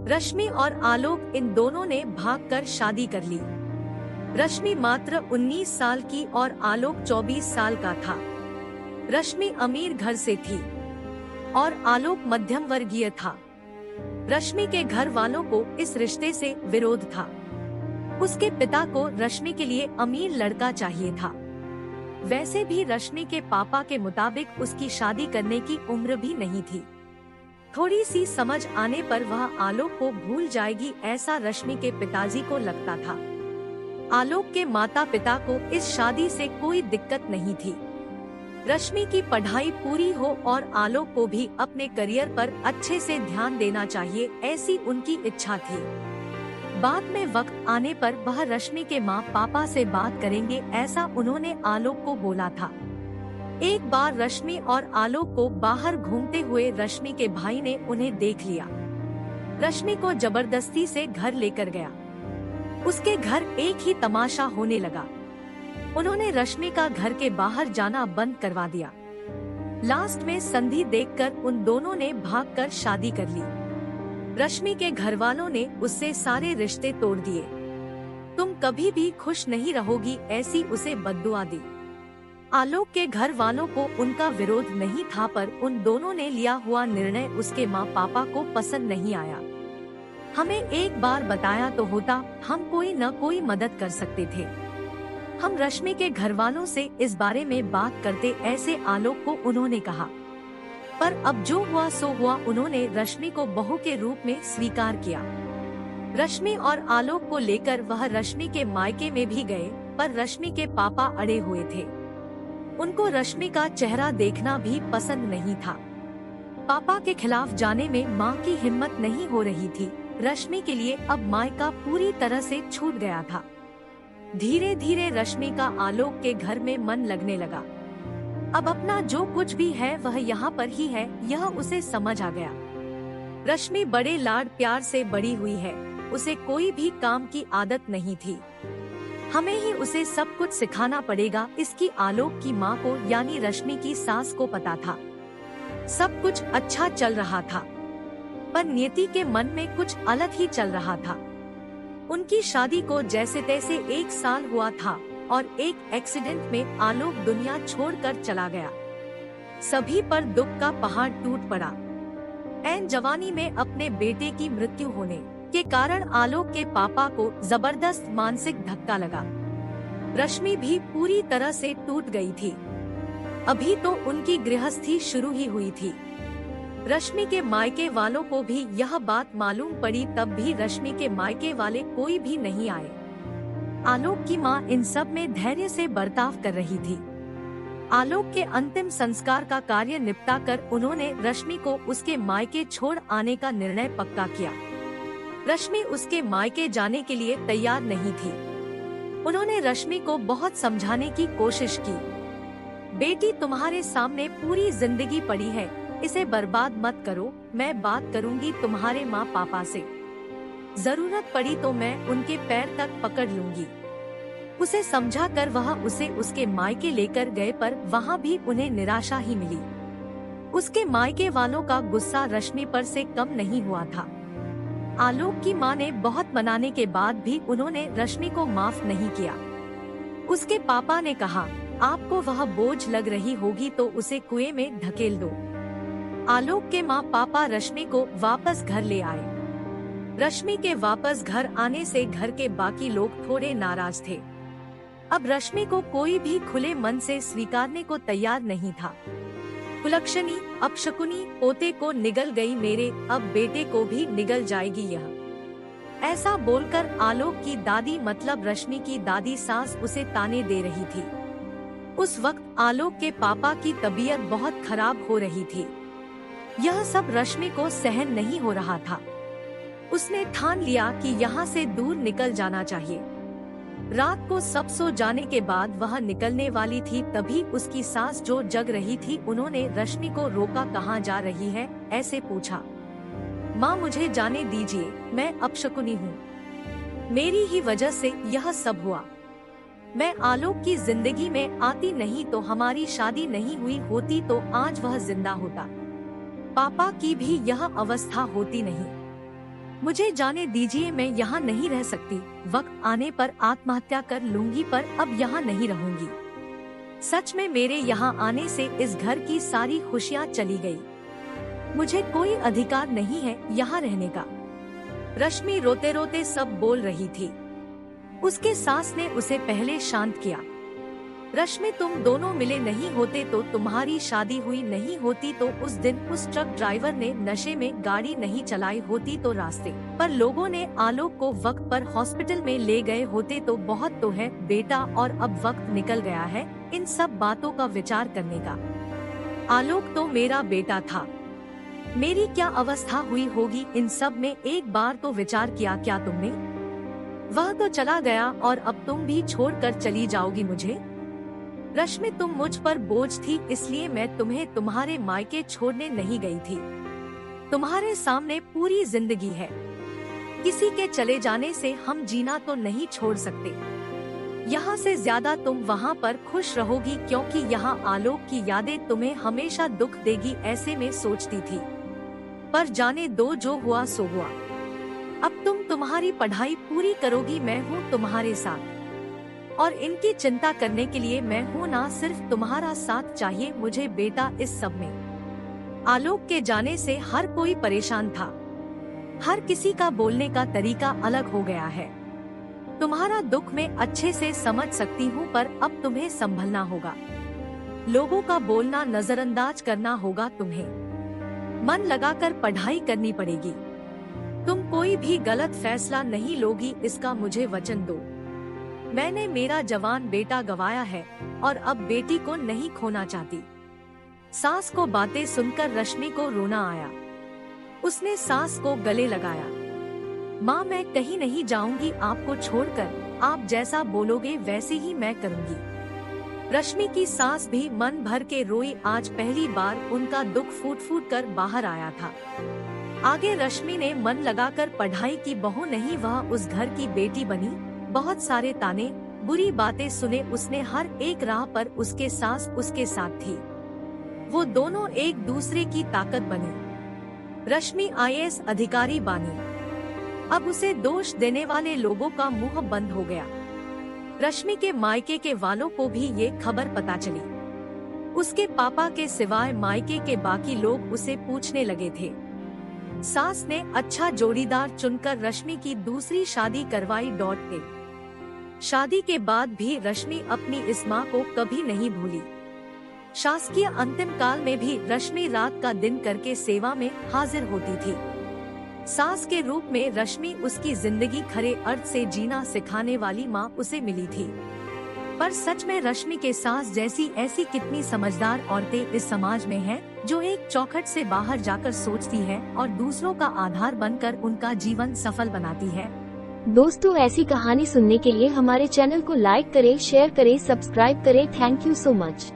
रश्मि और आलोक इन दोनों ने भागकर शादी कर ली। रश्मि मात्र 19 साल की और आलोक 24 साल का था। रश्मि अमीर घर से थी और आलोक मध्यम वर्गीय था। रश्मि के घर वालों को इस रिश्ते से विरोध था। उसके पिता को रश्मि के लिए अमीर लड़का चाहिए था। वैसे भी रश्मि के पापा के मुताबिक उसकी शादी करने की उम्र भी नहीं थी। थोड़ी सी समझ आने पर वह आलोक को भूल जाएगी, ऐसा रश्मि के पिताजी को लगता था। आलोक के माता पिता को इस शादी से कोई दिक्कत नहीं थी। रश्मि की पढ़ाई पूरी हो और आलोक को भी अपने करियर पर अच्छे से ध्यान देना चाहिए, ऐसी उनकी इच्छा थी। बाद में वक्त आने पर वह रश्मि के माँ पापा से बात करेंगे, ऐसा उन्होंने आलोक को बोला था। एक बार रश्मि और आलोक को बाहर घूमते हुए रश्मि के भाई ने उन्हें देख लिया। रश्मि को जबरदस्ती से घर लेकर गया। उसके घर एक ही तमाशा होने लगा। उन्होंने रश्मि का घर के बाहर जाना बंद करवा दिया। लास्ट में संधि देखकर उन दोनों ने भागकर शादी कर ली। रश्मि के घर वालों ने उससे सारे रिश्ते तोड़ दिए। तुम कभी भी खुश नहीं रहोगी, ऐसी उसे बद्दुआ दी। आलोक के घर वालों को उनका विरोध नहीं था, पर उन दोनों ने लिया हुआ निर्णय उसके माँ पापा को पसंद नहीं आया। हमें एक बार बताया तो होता, हम कोई न कोई मदद कर सकते थे। हम रश्मि के घर वालों से इस बारे में बात करते, ऐसे आलोक को उन्होंने कहा। पर अब जो हुआ सो हुआ। उन्होंने रश्मि को बहू के रूप में स्वीकार किया। रश्मि और आलोक को लेकर वह रश्मि के मायके में भी गए, पर रश्मि के पापा अड़े हुए थे। उनको रश्मि का चेहरा देखना भी पसंद नहीं था। पापा के खिलाफ जाने में माँ की हिम्मत नहीं हो रही थी। रश्मि के लिए अब मायका पूरी तरह से छूट गया था। धीरे धीरे रश्मि का आलोक के घर में मन लगने लगा। अब अपना जो कुछ भी है वह यहाँ पर ही है, यह उसे समझ आ गया। रश्मि बड़े लाड प्यार से बड़ी हुई है। उसे कोई भी काम की आदत नहीं थी। हमें ही उसे सब कुछ सिखाना पड़ेगा, इसकी आलोक की माँ को यानी रश्मि की सास को पता था। सब कुछ अच्छा चल रहा था, पर नियति के मन में कुछ अलग ही चल रहा था। उनकी शादी को जैसे तैसे 1 साल हुआ था और एक एक्सीडेंट में आलोक दुनिया छोड़कर चला गया। सभी पर दुख का पहाड़ टूट पड़ा। ऐन जवानी में अपने बेटे की मृत्यु होने के कारण आलोक के पापा को जबरदस्त मानसिक धक्का लगा। रश्मि भी पूरी तरह से टूट गई थी। अभी तो उनकी गृहस्थी शुरू ही हुई थी। रश्मि के मायके वालों को भी यह बात मालूम पड़ी, तब भी रश्मि के मायके वाले कोई भी नहीं आए। आलोक की माँ इन सब में धैर्य से बर्ताव कर रही थी। आलोक के अंतिम संस्कार का कार्य निपटा कर उन्होंने रश्मि को उसके मायके छोड़ आने का निर्णय पक्का किया। रश्मि उसके मायके जाने के लिए तैयार नहीं थी। उन्होंने रश्मि को बहुत समझाने की कोशिश की। बेटी, तुम्हारे सामने पूरी जिंदगी पड़ी है, इसे बर्बाद मत करो। मैं बात करूंगी तुम्हारे माँ पापा से। जरूरत पड़ी तो मैं उनके पैर तक पकड़ लूंगी। उसे समझा कर वह उसे उसके मायके लेकर गए, पर वहाँ भी उन्हें निराशा ही मिली। उसके मायके वालों का गुस्सा रश्मि पर से कम नहीं हुआ था। आलोक की माँ ने बहुत मनाने के बाद भी उन्होंने रश्मि को माफ नहीं किया। उसके पापा ने कहा, आपको वह बोझ लग रही होगी तो उसे कुएं में धकेल दो। आलोक के माँ पापा रश्मि को वापस घर ले आए। रश्मि के वापस घर आने से घर के बाकी लोग थोड़े नाराज थे। अब रश्मि को कोई भी खुले मन से स्वीकारने को तैयार नहीं था। कुलक्षणी, अपशकुनी, पोते को निगल गई मेरे, अब बेटे को भी निगल जाएगी यह। ऐसा बोलकर आलोक की दादी मतलब रश्मि की दादी सास उसे ताने दे रही थी। उस वक्त आलोक के पापा की तबीयत बहुत खराब हो रही थी। यह सब रश्मि को सहन नहीं हो रहा था। उसने ठान लिया कि यहाँ से दूर निकल जाना चाहिए। रात को सब सो जाने के बाद वह निकलने वाली थी, तभी उसकी सास जो जग रही थी उन्होंने रश्मि को रोका। कहाँ जा रही है, ऐसे पूछा। माँ, मुझे जाने दीजिए, मैं अपशकुनी हूँ। मेरी ही वजह से यह सब हुआ। मैं आलोक की जिंदगी में आती नहीं तो हमारी शादी नहीं हुई होती, तो आज वह जिंदा होता। पापा की भी यह अवस्था होती नहीं। मुझे जाने दीजिए, मैं यहाँ नहीं रह सकती। वक्त आने पर आत्महत्या कर लूंगी, पर अब यहाँ नहीं रहूंगी। सच में मेरे यहाँ आने से इस घर की सारी खुशियाँ चली गई। मुझे कोई अधिकार नहीं है यहाँ रहने का। रश्मि रोते रोते सब बोल रही थी। उसके सास ने उसे पहले शांत किया। रश्मि, तुम दोनों मिले नहीं होते तो तुम्हारी शादी हुई नहीं होती, तो उस दिन उस ट्रक ड्राइवर ने नशे में गाड़ी नहीं चलाई होती, तो रास्ते पर लोगों ने आलोक को वक्त पर हॉस्पिटल में ले गए होते। तो बहुत तो है बेटा, और अब वक्त निकल गया है इन सब बातों का विचार करने का। आलोक तो मेरा बेटा था। मेरी क्या अवस्था हुई होगी इन सब में, एक बार तो विचार किया क्या तुमने? वह तो चला गया और अब तुम भी छोड़कर चली जाओगी मुझे। रश्मि, तुम मुझ पर बोझ थी, इसलिए मैं तुम्हें तुम्हारे मायके छोड़ने नहीं गई थी। तुम्हारे सामने पूरी जिंदगी है। किसी के चले जाने से हम जीना तो नहीं छोड़ सकते। यहाँ से ज्यादा तुम वहाँ पर खुश रहोगी, क्योंकि यहाँ आलोक की यादें तुम्हें हमेशा दुख देगी, ऐसे में सोचती थी। पर जाने दो, जो हुआ सो हुआ। अब तुम तुम्हारी पढ़ाई पूरी करोगी, मैं हूँ तुम्हारे साथ, और इनकी चिंता करने के लिए मैं हूँ। ना सिर्फ तुम्हारा साथ चाहिए मुझे बेटा इस सब में। आलोक के जाने से हर कोई परेशान था। हर किसी का बोलने का तरीका अलग हो गया है। तुम्हारा दुख मैं अच्छे से समझ सकती हूँ, पर अब तुम्हें संभलना होगा। लोगों का बोलना नजरअंदाज करना होगा तुम्हें। मन लगाकर पढ़ाई करनी पड़ेगी। तुम कोई भी गलत फैसला नहीं लोगी, इसका मुझे वचन दो। मैंने मेरा जवान बेटा गवाया है और अब बेटी को नहीं खोना चाहती। सास को बातें सुनकर रश्मि को रोना आया। उसने सास को गले लगाया। माँ, मैं कहीं नहीं जाऊंगी आपको छोड़कर। आप जैसा बोलोगे वैसे ही मैं करूंगी। रश्मि की सास भी मन भर के रोई। आज पहली बार उनका दुख फूट फूट कर बाहर आया था। आगे रश्मि ने मन लगाकर पढ़ाई की। बहू नहीं, वह उस घर की बेटी बनी। बहुत सारे ताने, बुरी बातें सुने उसने। हर एक राह पर उसके सास उसके साथ थी। वो दोनों एक दूसरे की ताकत बने। रश्मि IAS अधिकारी बनी। अब उसे दोष देने वाले लोगों का मुंह बंद हो गया। रश्मि के मायके के वालों को भी ये खबर पता चली। उसके पापा के सिवाय मायके के बाकी लोग उसे पूछने लगे थे। सास ने अच्छा जोड़ीदार चुनकर रश्मि की दूसरी शादी करवाई। शादी के बाद भी रश्मि अपनी इस माँ को कभी नहीं भूली। शासकीय अंतिम काल में भी रश्मि रात का दिन करके सेवा में हाजिर होती थी। सास के रूप में रश्मि उसकी जिंदगी खरे अर्थ से जीना सिखाने वाली माँ उसे मिली थी। पर सच में रश्मि के सास जैसी ऐसी कितनी समझदार औरतें इस समाज में हैं, जो एक चौखट से बाहर जाकर सोचती है और दूसरों का आधार बनकर उनका जीवन सफल बनाती है। दोस्तों, ऐसी कहानी सुनने के लिए हमारे चैनल को लाइक करें, शेयर करें, सब्सक्राइब करें। Thank you so much.